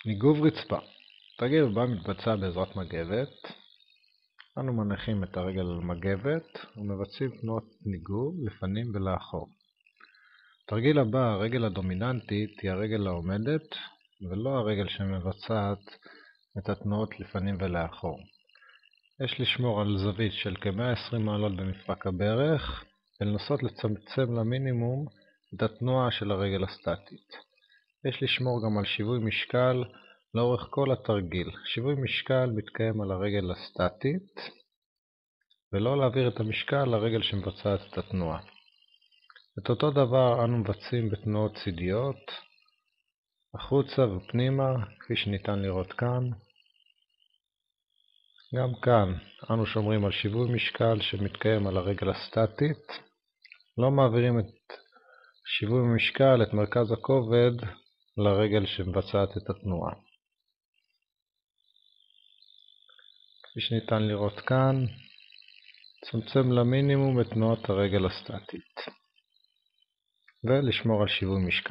ניגוב רצפה. תרגיל הבא מתבצע בעזרת מגבת. אנו מניחים את הרגל על מגבת ומבצעים תנועות ניגוב לפנים ולאחור. תרגיל הבא, הרגל הדומיננטית היא הרגל העומדת ולא הרגל שמבצעת את התנועות לפנים ולאחור. יש לשמור על זווית של כ-120 מעלות במפרק הברך ולנסות לצמצם למינימום את התנועה של הרגל הסטטית. יש לשמור גם על שיווי משקל לאורך כל התרגיל. שיווי משקל מתקיים על הרגל הסטטית ולא להעביר את המשקל לרגל שמבצעת את התנועה. את אותו דבר אנו מבצעים בתנועות צידיות, החוצה ופנימה, כפי שניתן לראות כאן. גם כאן אנו שומרים על שיווי משקל שמתקיים על הרגל הסטטית, לא מעבירים את שיווי משקל, את מרכז הכובד, לרגל שמבצעת את התנועה. כפי שניתן לראות כאן, צמצם למינימום את תנועת הרגל הסטטית ולשמור על שיווי משקל.